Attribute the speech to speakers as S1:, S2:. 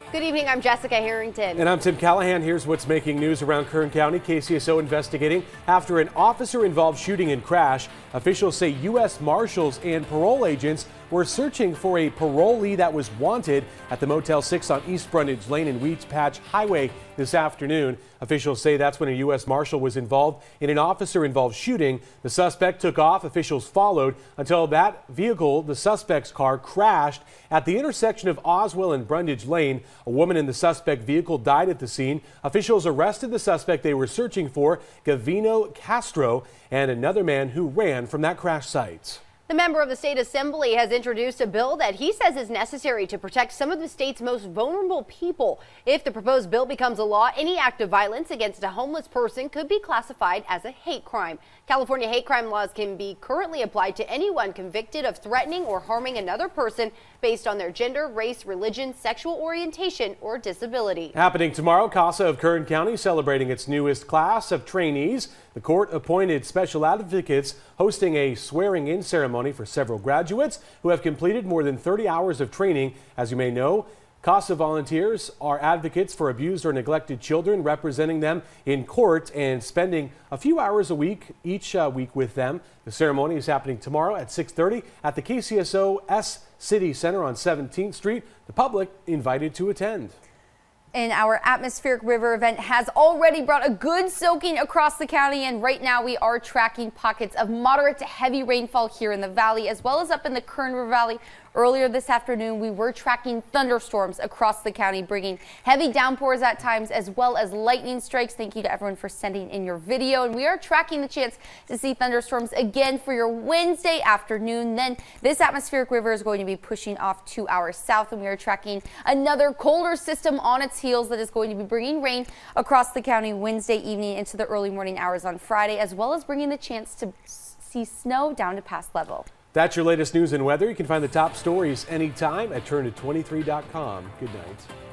S1: Good evening, I'm Jessica Harrington.
S2: And I'm Tim Callahan. Here's what's making news around Kern County. KCSO investigating after an officer-involved shooting and crash. Officials say U.S. Marshals and parole agents were searching for a parolee that was wanted at the Motel 6 on East Brundage Lane and Weeds Patch Highway this afternoon. Officials say that's when a U.S. Marshal was involved in an officer-involved shooting. The suspect took off. Officials followed until that vehicle, the suspect's car, crashed at the intersection of Oswell and Brundage Lane. A woman in the suspect vehicle died at the scene. Officials arrested the suspect they were searching for, Gavino Castro, and another man who ran from that crash site.
S1: The member of the state assembly has introduced a bill that he says is necessary to protect some of the state's most vulnerable people. If the proposed bill becomes a law, any act of violence against a homeless person could be classified as a hate crime. California hate crime laws can be currently applied to anyone convicted of threatening or harming another person based on their gender, race, religion, sexual orientation, or disability.
S2: Happening tomorrow, CASA of Kern County celebrating its newest class of trainees. The court appointed special advocates hosting a swearing-in ceremony for several graduates who have completed more than 30 hours of training. As you may know, CASA volunteers are advocates for abused or neglected children, representing them in court and spending a few hours a week each week with them. The ceremony is happening tomorrow at 6:30 at the KCSO S City Center on 17th Street. The public invited to attend.
S3: And our atmospheric river event has already brought a good soaking across the county, and right now we are tracking pockets of moderate to heavy rainfall here in the valley as well as up in the Kern River Valley. Earlier this afternoon, we were tracking thunderstorms across the county, bringing heavy downpours at times as well as lightning strikes. Thank you to everyone for sending in your video. And we are tracking the chance to see thunderstorms again for your Wednesday afternoon. Then this atmospheric river is going to be pushing off to our south, and we are tracking another colder system on its heels that is going to be bringing rain across the county Wednesday evening into the early morning hours on Friday, as well as bringing the chance to see snow down to past level.
S2: That's your latest news and weather. You can find the top stories anytime at turn23.com. Good night.